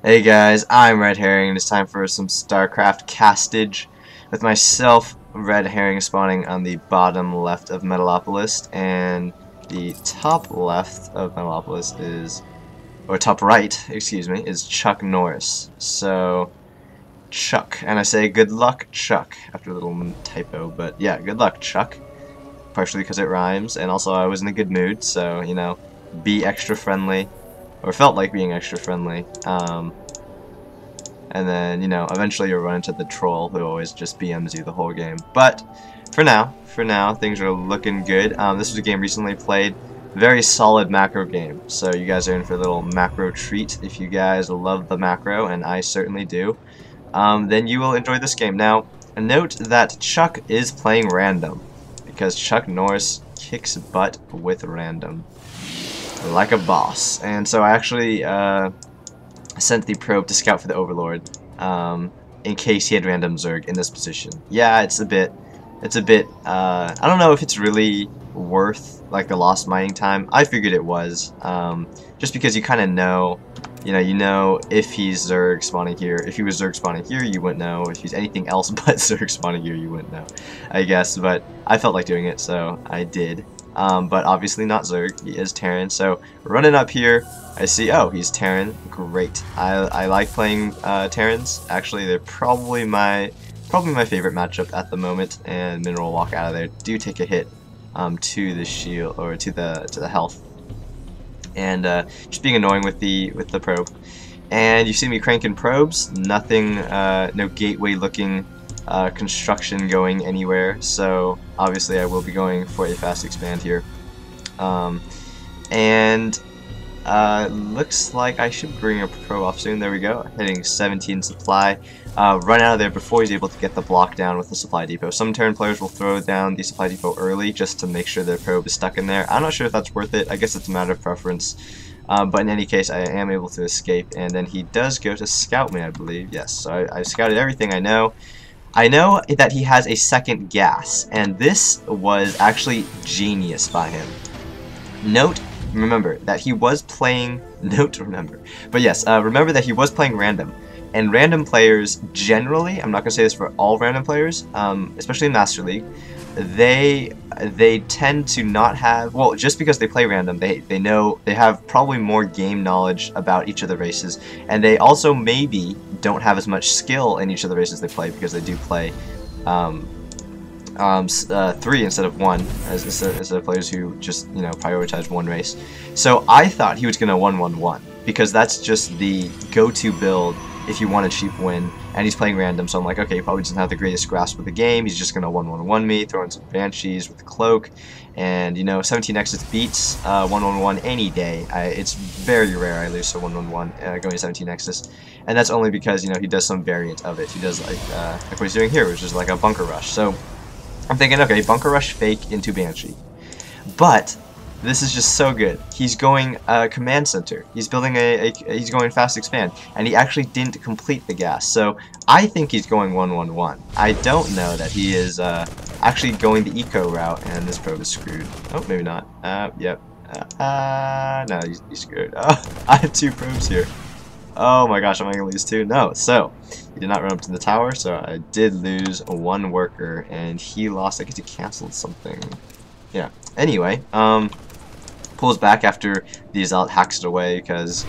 Hey guys, I'm RedHerring, and it's time for some StarCraft castage with myself, RedHerring, spawning on the bottom left of Metalopolis, and the top left of Metalopolis is, or top right, excuse me, is ChuckNorris. So, Chuck, and I say good luck, Chuck, after a little typo, but yeah, good luck, Chuck, partially because it rhymes, and also I was in a good mood, so, you know, be extra friendly, or felt like being extra friendly. And then, you know, eventually you'll run into the troll who always just BMs you the whole game. But for now, things are looking good. This was a game recently played. Very solid macro game. So you guys are in for a little macro treat. If you guys love the macro, and I certainly do, then you will enjoy this game. Now, note that Chuck is playing random, because ChuckNorris kicks butt with random. Like a boss. And so I actually, sent the probe to scout for the Overlord, in case he had random Zerg in this position. Yeah, it's a bit, I don't know if it's really worth, like, the lost mining time. I figured it was, just because you kind of know, you know if he's Zerg spawning here. If he was Zerg spawning here, you wouldn't know. If he's anything else but Zerg spawning here, you wouldn't know, I guess. But I felt like doing it, so I did. But obviously not Zerg, he is Terran, so running up here, I see, oh, he's Terran, great. I like playing Terrans. Actually, they're probably my favorite matchup at the moment, and Mineral Walk out of there do take a hit to the shield, or to the health, and just being annoying with the probe. And you see me cranking probes, nothing, no gateway looking construction going anywhere, so obviously I will be going for a fast expand here. Looks like I should bring a probe off soon. There we go, hitting 17 supply. Run out of there before he's able to get the block down with the supply depot. Some Terran players will throw down the supply depot early just to make sure their probe is stuck in there. I'm not sure if that's worth it. I guess it's a matter of preference. But in any case, I am able to escape, and then he does go to scout me, I believe. Yes, so I scouted everything I know. I know that he has a second gas, and this was actually genius by him. Remember that he was playing, remember that he was playing random, and random players generally, I'm not going to say this for all random players, especially in Master League, they tend to not have, well, just because they play random, they have probably more game knowledge about each of the races, and they also maybe don't have as much skill in each of the races they play, because they do play 3 instead of 1, instead of players who just, you know, prioritize one race. So I thought he was going to 1-1-1, because that's just the go-to build if you want a cheap win, and he's playing random, so I'm like, okay, he probably doesn't have the greatest grasp of the game, he's just going to 1-1-1 me, throw in some Banshees with the Cloak, and, you know, 17 Nexus beats 1-1-1 any day. It's very rare I lose to 1-1-1 going to 17 Nexus, and that's only because, you know, he does some variant of it. He does, like what he's doing here, which is like a Bunker Rush. So I'm thinking, okay, Bunker Rush fake into Banshee. But this is just so good. He's going command center. He's building he's going fast expand, and he actually didn't complete the gas. So I think he's going 1-1-1. I don't know that he is actually going the eco route, and this probe is screwed. Oh, maybe not. Yep. No, he's screwed. Oh, I have 2 probes here. Oh my gosh, am I gonna lose 2? No. So he did not run up to the tower, so I did lose 1 worker, and he lost. I guess he canceled something. Yeah. Anyway, pulls back after the Zealot hacks it away, because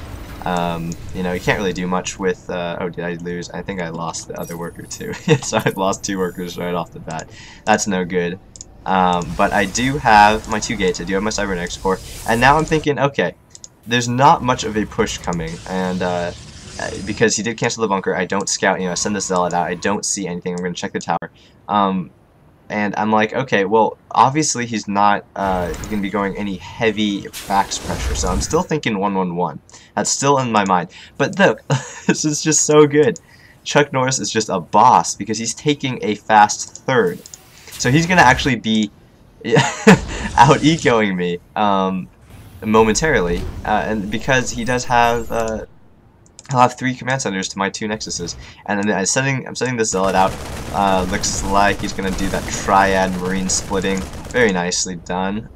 you know, you can't really do much with oh, did I lose? I think I lost the other worker too. So I lost 2 workers right off the bat. That's no good. But I do have my 2 gates. I do have my Cybernetics core, and now I'm thinking, okay, there's not much of a push coming, and because he did cancel the bunker, I don't scout, you know, I send the Zealot out, I don't see anything, I'm going to check the tower, and I'm like, okay, well, obviously he's not going to be going any heavy fax pressure, so I'm still thinking 1-1-1, that's still in my mind, but look, this is just so good. ChuckNorris is just a boss, because he's taking a fast 3rd, so he's going to actually be out-ecoing me, momentarily, and because he does have I'll have 3 command centers to my 2 nexuses, and then I'm setting this Zealot out. Looks like he's gonna do that triad marine splitting, very nicely done.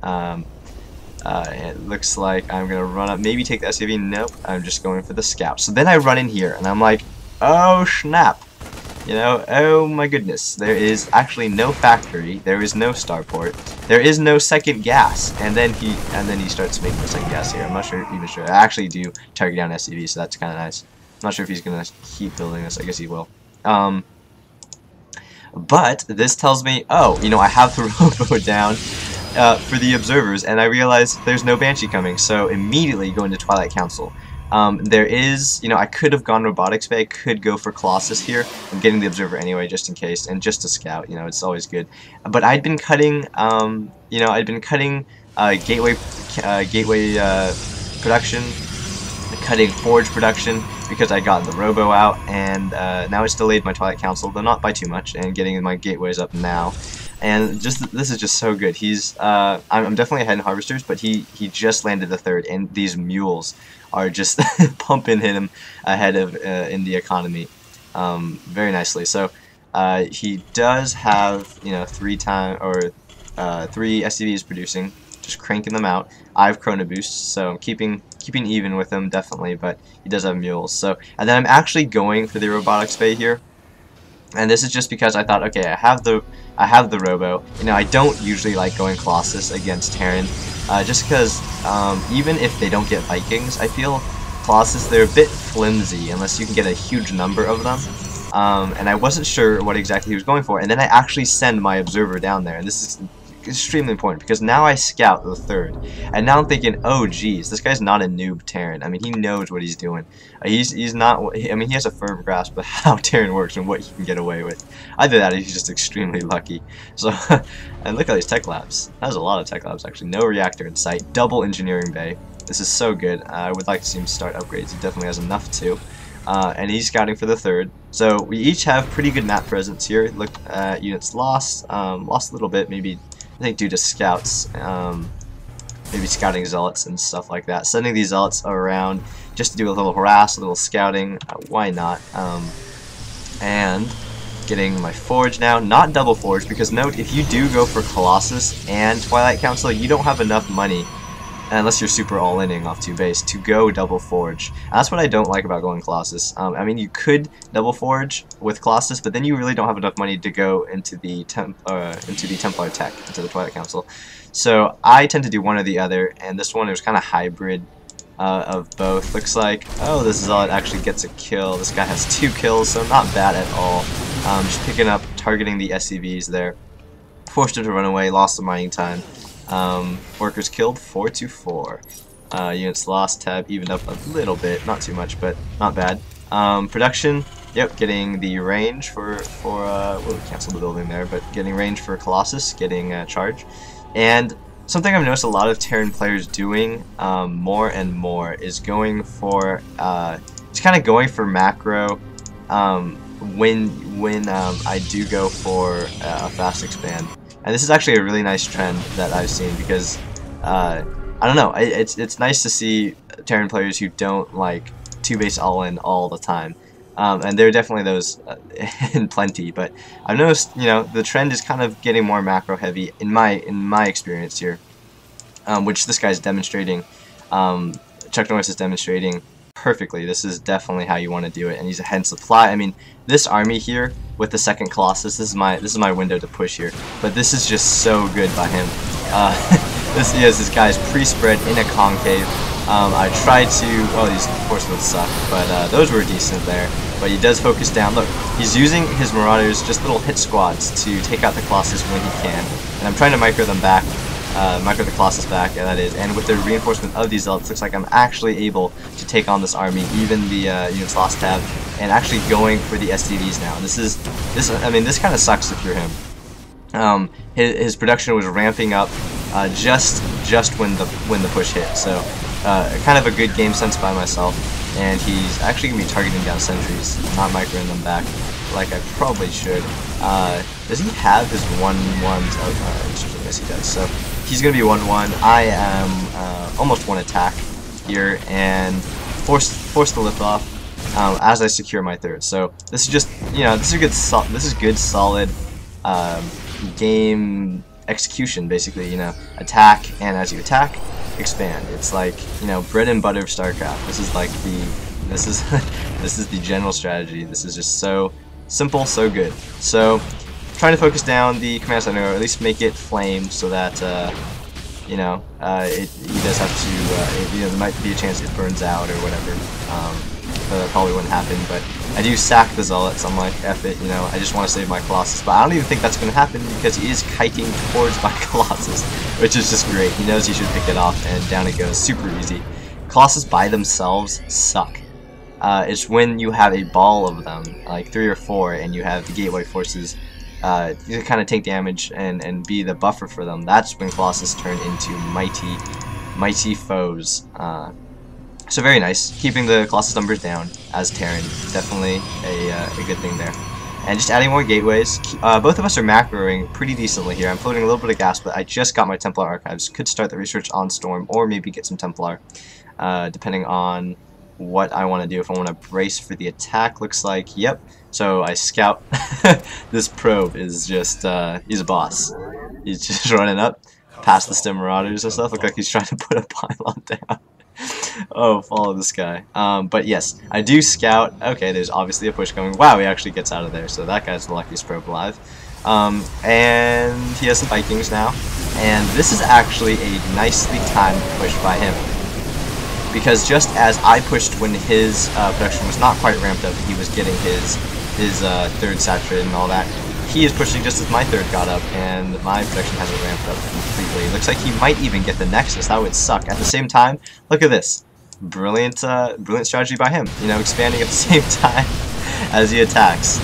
It looks like I'm gonna run up, maybe take the SUV. Nope, I'm just going for the scout. So then I run in here, and I'm like, oh snap! You know, oh my goodness, there is actually no factory, there is no starport, there is no second gas, and then he starts making the second gas here. I'm not even sure. I actually do target down SCV, so that's kind of nice. I'm not sure if he's gonna keep building this. I guess he will. But this tells me, oh, you know, I have the robo down for the observers, and I realize there's no Banshee coming, so immediately go into Twilight Council. There is, you know, I could have gone Robotics Bay, I could go for Colossus here. I'm getting the Observer anyway, just in case, and just to scout, you know, it's always good. But I'd been cutting, you know, I'd been cutting gateway production, cutting Forge production, because I got the Robo out, and now it's delayed my Twilight Council, though not by too much, and getting my gateways up now. And just this is just so good. He's I'm definitely ahead in Harvesters, but he just landed the third, and these mules are just pumping him ahead of in the economy very nicely. So he does have, you know, 3 SCVs producing, just cranking them out. I have Chrono Boost, so I'm keeping even with him definitely, but he does have mules. So, and then I'm actually going for the Robotics Bay here. And this is just because I thought, okay, I have the Robo. You know, I don't usually like going Colossus against Terran, just because even if they don't get Vikings, I feel Colossus, they're a bit flimsy unless you can get a huge number of them. And I wasn't sure what exactly he was going for, and then I actually send my Observer down there, and this is extremely important because now I scout the third, and now I'm thinking, oh geez, this guy's not a noob Terran. I mean, he knows what he's doing. He's not. I mean, he has a firm grasp of how Terran works and what he can get away with. Either that, or he's just extremely lucky. So, and look at these tech labs. That was a lot of tech labs actually. No reactor in sight. Double engineering bay. This is so good. I would like to see him start upgrades. He definitely has enough to. And he's scouting for the third. So we each have pretty good map presence here. Look at units lost. Lost a little bit, maybe. I think due to scouts, maybe scouting zealots and stuff like that. Sending these zealots around just to do a little harass, a little scouting, why not? And getting my Forge now, not double Forge, because note, if you do go for Colossus and Twilight Council, you don't have enough money, unless you're super all-inning off 2 base, to go double Forge. And that's what I don't like about going Colossus. I mean, you could double Forge with Colossus, but then you really don't have enough money to go into the Templar Tech, into the Twilight Council. So I tend to do one or the other, and this one is kind of hybrid of both. Looks like, oh, this is all it actually gets a kill. This guy has 2 kills, so not bad at all. Just picking up, targeting the SCVs there. Forced him to run away, lost some mining time. Workers killed 4-4. Units lost, tab evened up a little bit, not too much, but not bad. Production, yep, getting the range for well, we canceled the building there, but getting range for Colossus, getting charge. And something I've noticed a lot of Terran players doing more and more is going for just kind of going for macro when I do go for a fast expand. And this is actually a really nice trend that I've seen because, I don't know, it's nice to see Terran players who don't like 2 base all-in all the time. And there are definitely those in plenty, but I've noticed, you know, the trend is kind of getting more macro heavy in my experience here, which this guy's demonstrating, ChuckNorris is demonstrating perfectly. This is definitely how you want to do it, and he's ahead in supply. I mean, this army here with the second Colossus, this is my window to push here, but this is just so good by him. This guy's pre-spread in a concave. I tried to, well, these horsemen suck, but those were decent there. But he does focus down. Look, he's using his Marauders, just little hit squads, to take out the Colossus when he can. And I'm trying to micro them back, micro the Colossus back, and that is. And with the reinforcement of these zealots, looks like I'm actually able to take on this army, even the units lost tab, and actually going for the SCVs now. I mean, this kind of sucks if you're him. His production was ramping up just when the push hit. So kind of a good game sense by myself. And he's actually going to be targeting down sentries, not microing them back like I probably should. Does he have his 1-1s? Yes, he does. So he's going to be 1-1. I am almost 1 attack here and force the lift off as I secure my third. So this is just, you know, this is good solid game execution, basically. You know, attack, and as you attack, expand. It's like, you know, bread and butter of StarCraft. This is like this is this is the general strategy. This is just so simple, so good. So trying to focus down the command center, or at least make it flame, so that you know, he does have to, you know, there might be a chance it burns out or whatever. That probably wouldn't happen, but I do sack the Zealots. I'm like, F it, you know, I just want to save my Colossus. But I don't even think that's going to happen, because he is kiting towards my Colossus, which is just great. He knows he should pick it off, and down it goes, super easy. Colossus by themselves suck. It's when you have a ball of them, like 3 or 4, and you have the Gateway forces you kind of take damage and be the buffer for them. That's when Colossus turn into mighty foes. So very nice, keeping the Colossus numbers down as Terran. Definitely a good thing there. And just adding more gateways. Both of us are macroing pretty decently here. I'm floating a little bit of gas, but I just got my Templar archives. Could start the research on Storm, or maybe get some Templar, depending on what I want to do. If I want to brace for the attack, looks like, yep. So I scout. This probe is just, he's a boss. He's just running up past the stem marauders and stuff. Look like he's trying to put a pylon down. Oh, follow this guy. But yes, I do scout. Okay, there's obviously a push coming. Wow, he actually gets out of there. So that guy's the luckiest probe alive. And he has some Vikings now. And this is actually a nicely timed push by him, because just as I pushed when his production was not quite ramped up, he was getting his third saturated and all that. He is pushing just as my third got up, and my production hasn't ramped up completely. Looks like he might even get the Nexus. That would suck. At the same time, look at this. Brilliant strategy by him. You know, expanding at the same time as he attacks.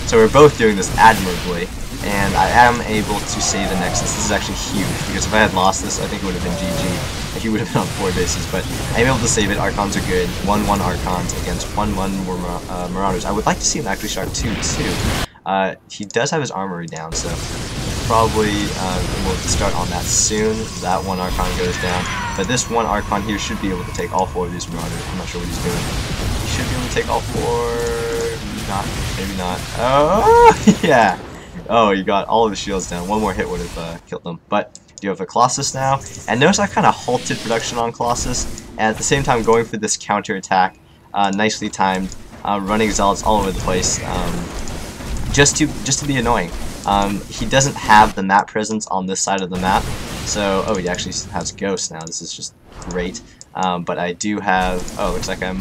So we're both doing this admirably, and I am able to save the Nexus. This is actually huge, because if I had lost this, I think it would have been GG. He would have been on 4 bases, but I'm able to save it. Archons are good. 1-1 Archons against 1-1 Marauders. I would like to see him actually start 2-2. He does have his armory down, so probably we'll start on that soon. That one Archon goes down, but this one Archon here should be able to take all 4 of these Marauders. I'm not sure what he's doing. He should be able to take all 4. Not, maybe not. Oh, yeah. Oh, you got all of the shields down. One more hit would have killed them, but you have a Colossus now, and notice I kind of halted production on Colossus, and at the same time going for this counter attack, nicely timed, running Zealots all over the place, just to be annoying. He doesn't have the map presence on this side of the map, so he actually has Ghosts now. This is just great. But I do have. Oh, looks like I'm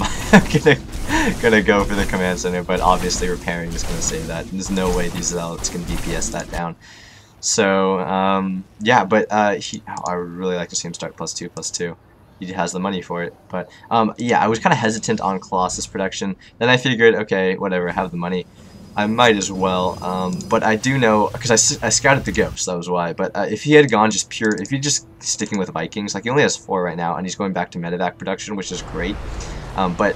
gonna go for the command center, but obviously repairing is gonna save that. There's no way these Zealots can DPS that down. So, yeah, but I would really like to see him start +2/+2. He has the money for it. But, yeah, I was kind of hesitant on Colossus production. Then I figured, okay, whatever, I have the money. I might as well. But I do know, because I scouted the Ghost, that was why. But if he had gone just pure, if he's just sticking with Vikings, like he only has 4 right now, and he's going back to medevac production, which is great. But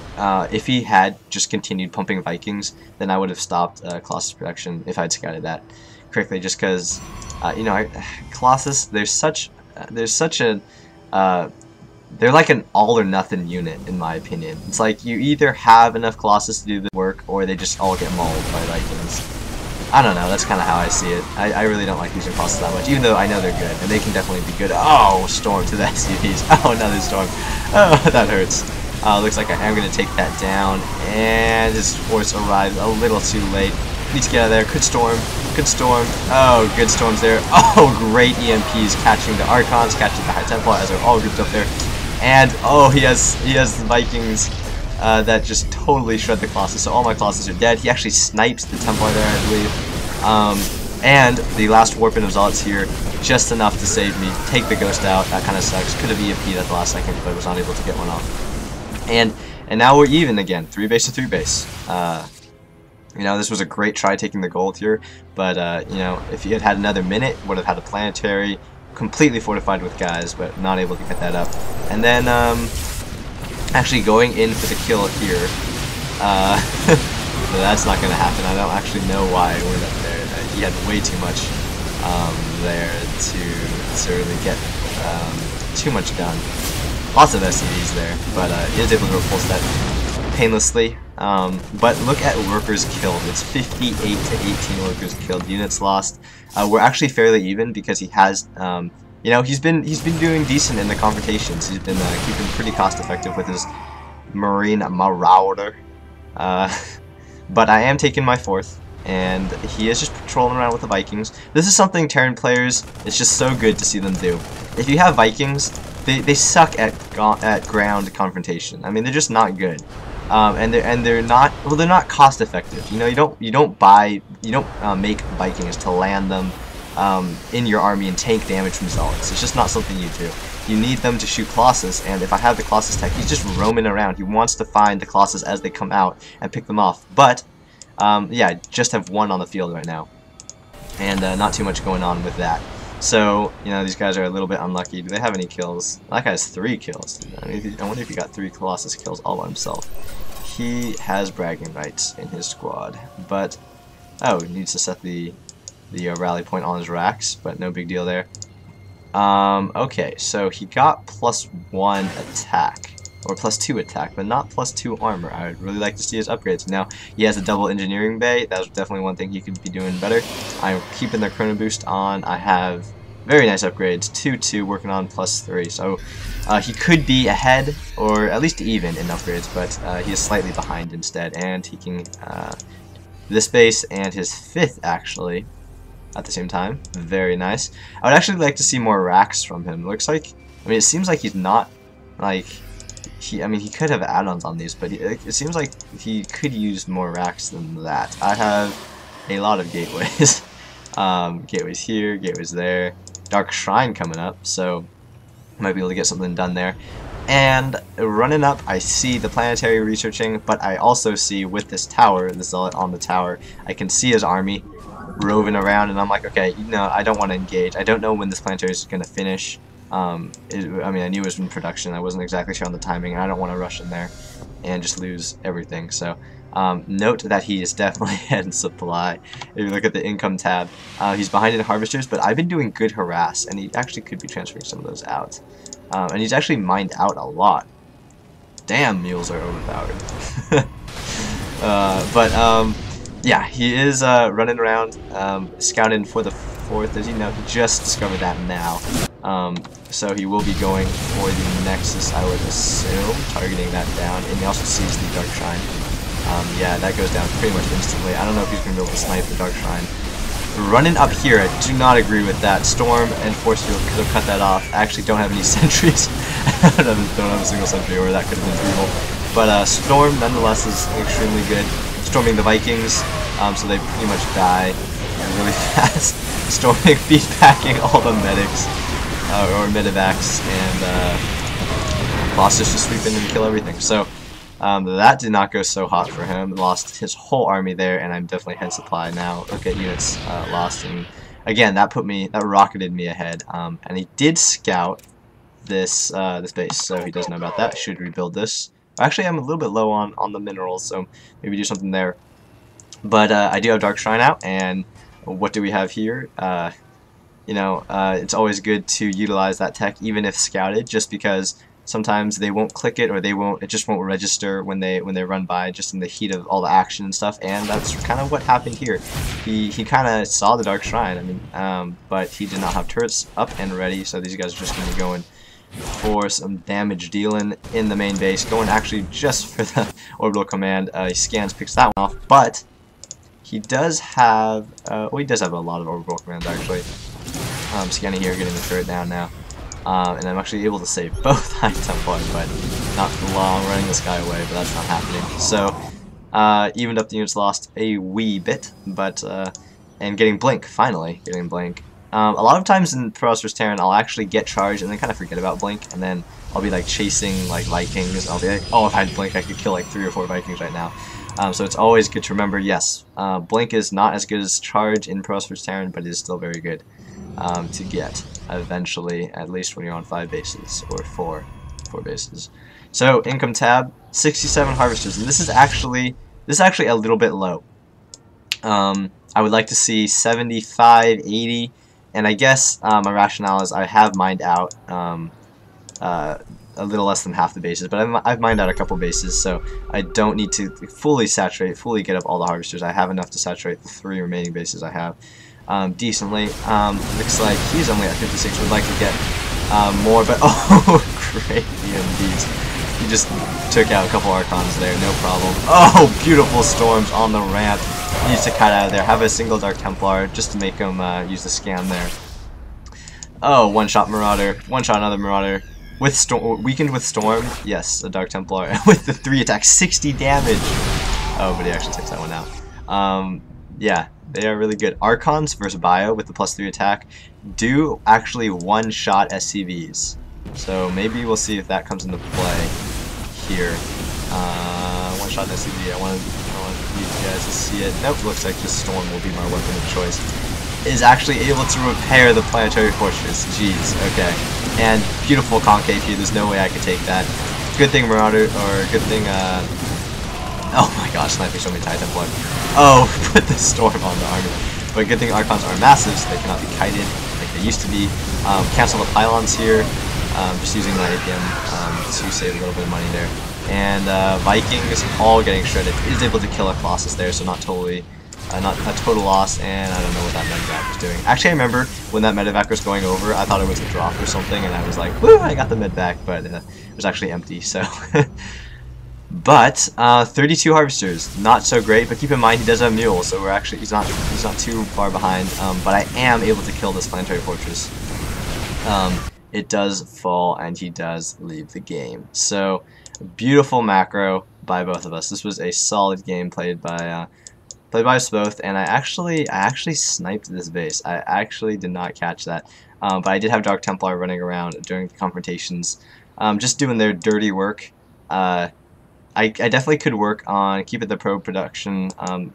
if he had just continued pumping Vikings, then I would have stopped Colossus production if I'd scouted that correctly, just because you know, Colossus, there's such a they're like an all or nothing unit, in my opinion. It's like you either have enough Colossus to do the work, or they just all get mauled by Vikings. I don't know, that's kind of how I see it. I really don't like using Colossus that much, even though I know they're good, and they can definitely be good. Oh, Storm to the SCVs. Oh, another Storm. Oh, that hurts. Looks like I am going to take that down, and his force arrived a little too late. Need to get out of there. Could storm. Oh, good storms there. Oh, great EMPs catching the Archons, catching the High Templar as they're all grouped up there. And oh, he has the Vikings that just totally shred the Colossus. So all my Colossus are dead. He actually snipes the Templar there, I believe. And the last warping of Zealots here, just enough to save me. Take the Ghost out. That kind of sucks. Could have EMP'd at the last second, but was not able to get one off. And now we're even again. 3 base to 3 base. You know, this was a great try taking the gold here, but you know, if he had had another minute, would have had a planetary, completely fortified with guys, but not able to get that up. And then actually going in for the kill here, that's not going to happen. I don't actually know why I went up there. He had way too much there to really get too much done. Lots of SCVs there, but he is able to repulse that painlessly. But look at workers killed. It's 58 to 18 workers killed. Units lost. We're actually fairly even because he has you know, he's been doing decent in the confrontations. He's been keeping pretty cost effective with his Marine Marauder. But I am taking my 4th, and he is just patrolling around with the Vikings. This is something Terran players, it's just so good to see them do. If you have Vikings, they suck at ground confrontation. I mean, they're just not good. And they're not, well, they're not cost effective. You know, you don't make Vikings to land them in your army and take damage from zealots. It's just not something you do. You need them to shoot Colossus, and if I have the Colossus tech, he's just roaming around. He wants to find the Colossus as they come out and pick them off. But yeah, I just have 1 on the field right now, and not too much going on with that. So, you know, these guys are a little bit unlucky. Do they have any kills? That guy has 3 kills. I wonder if he got 3 Colossus kills all by himself. He has bragging rights in his squad, but oh, he needs to set the rally point on his racks, but no big deal there. Okay, so he got +1 attack, or +2 attack, but not +2 armor. I would really like to see his upgrades. Now, he has a double engineering bay. That's definitely one thing he could be doing better. I'm keeping the chrono boost on. I have very nice upgrades, 2-2, working on +3. So he could be ahead, or at least even in upgrades, but he is slightly behind instead, and he can this base and his 5th actually at the same time. Very nice. I would actually like to see more racks from him. Looks like, I mean, it seems like he's not, like, I mean, he could have add-ons on these, but it seems like he could use more racks than that. I have a lot of gateways. Gateways here, gateways there. Dark Shrine coming up, so might be able to get something done there. And running up, I see the planetary researching, but I also see with this tower, the zealot on the tower, I can see his army roving around, and I'm like, okay, you know, I don't want to engage. I don't know when this planetary is going to finish. I mean, I knew it was in production. I wasn't exactly sure on the timing, and I don't want to rush in there and just lose everything. So note that he is definitely ahead in supply. If you look at the income tab, he's behind in harvesters, but I've been doing good harass, and he actually could be transferring some of those out. And he's actually mined out a lot. Damn, mules are overpowered. Yeah, he is running around, scouting for the 4th. As you know, he just discovered that now. So he will be going for the Nexus, I would assume, targeting that down. And he also sees the Dark Shrine. Yeah, that goes down pretty much instantly. I don't know if he's going to be able to snipe the Dark Shrine. Running up here, I do not agree with that. Storm and Force Field could have cut that off. I actually don't have any sentries. I don't have a single sentry, or that could have been brutal. But Storm, nonetheless, is extremely good. Storming the Vikings, so they pretty much die really fast. Storming, feedbacking all the medics, or medevacs, and Colossus just sweep in and kill everything. So that did not go so hot for him. Lost his whole army there, and I'm definitely head supply now. Look at units lost, and again, that rocketed me ahead. And he did scout this base, so he does know about that. Should rebuild this. Actually, I'm a little bit low on the minerals, so maybe do something there. But I do have Dark Shrine out, and what do we have here? You know, it's always good to utilize that tech, even if scouted, just because sometimes they won't click it, or it just won't register when they run by, just in the heat of all the action and stuff. And that's kind of what happened here. He kind of saw the Dark Shrine, I mean, but he did not have turrets up and ready, so these guys are just going to be going for some damage dealing in the main base, going actually just for the orbital command. He scans, picks that one off, but he does have, well, he does have a lot of orbital commands actually. Scanning here, getting the turret down now, and I'm actually able to save both High Templar, but not for long, running this guy away, but that's not happening. So evened up the units lost a wee bit, but and getting Blink, finally getting Blink. A lot of times in Pro vs. Terran, I'll actually get charged and then kind of forget about Blink, and then I'll be like chasing like Vikings. I'll be like, oh, if I had Blink, I could kill like 3 or 4 Vikings right now. So it's always good to remember, yes, Blink is not as good as charge in Pro vs. Terran, but it is still very good to get eventually, at least when you're on 5 bases or 4 bases. So income tab, 67 harvesters, and this is actually a little bit low. I would like to see 75, 80. And I guess my rationale is I have mined out a little less than half the bases, but I've mined out a couple bases, so I don't need to fully saturate, fully get up all the harvesters. I have enough to saturate the 3 remaining bases I have. decently. Looks like he's only at 56. Would like to get more, but oh, great EMDs. He just took out a couple Archons there, no problem. Oh, beautiful storms on the ramp. He needs to cut out of there. Have a single Dark Templar just to make him use the scam there. Oh, one-shot Marauder. One-shot another Marauder. With storm, weakened with storm. Yes, a Dark Templar with the 3 attacks, 60 damage. Oh, but he actually takes that one out. Yeah, they are really good. Archons versus Bio with the +3 attack do actually one-shot SCVs. So maybe we'll see if that comes into play here. One-shot SCV. I want you guys to see it. Nope, looks like just Storm will be my weapon of choice. Is actually able to repair the planetary fortress. Jeez, okay. And beautiful concave here. There's no way I could take that. Good thing Marauder, or good thing, oh my gosh, sniping so many TIE Templar. Oh, put the Storm on the army. But good thing Archons are massive, so they cannot be kited like they used to be. Cancel the pylons here. Just using my APM to save a little bit of money there. And Vikings all getting shredded. Is able to kill a Colossus there, so not totally, not a total loss. And I don't know what that medevac was doing. Actually, I remember when that medevac was going over, I thought it was a drop or something, and I was like, "Woo! I got the medevac," but it was actually empty. So, but 32 harvesters, not so great. But keep in mind, he does have mule, so we're actually he's not too far behind. But I am able to kill this planetary fortress. It does fall, and he does leave the game. So, beautiful macro by both of us. This was a solid game played by us both, and I actually sniped this base. I actually did not catch that, but I did have Dark Templar running around during the confrontations, just doing their dirty work. I definitely could work on keeping the pro production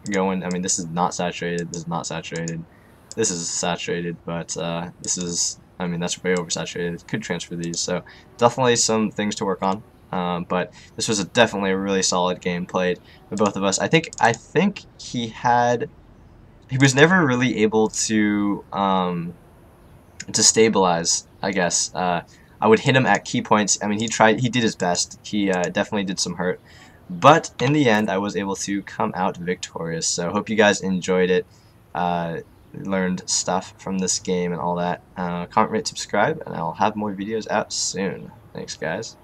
going. I mean, this is not saturated. This is not saturated. This is saturated, but this is. I mean, that's way oversaturated. Could transfer these, so definitely some things to work on. But this was definitely a really solid game played by both of us. I think he was never really able to stabilize. I guess I would hit him at key points. I mean, he did his best. He definitely did some hurt, but in the end, I was able to come out victorious. So hope you guys enjoyed it. Learned stuff from this game and all that. Comment, rate, subscribe, and I'll have more videos out soon. Thanks, guys.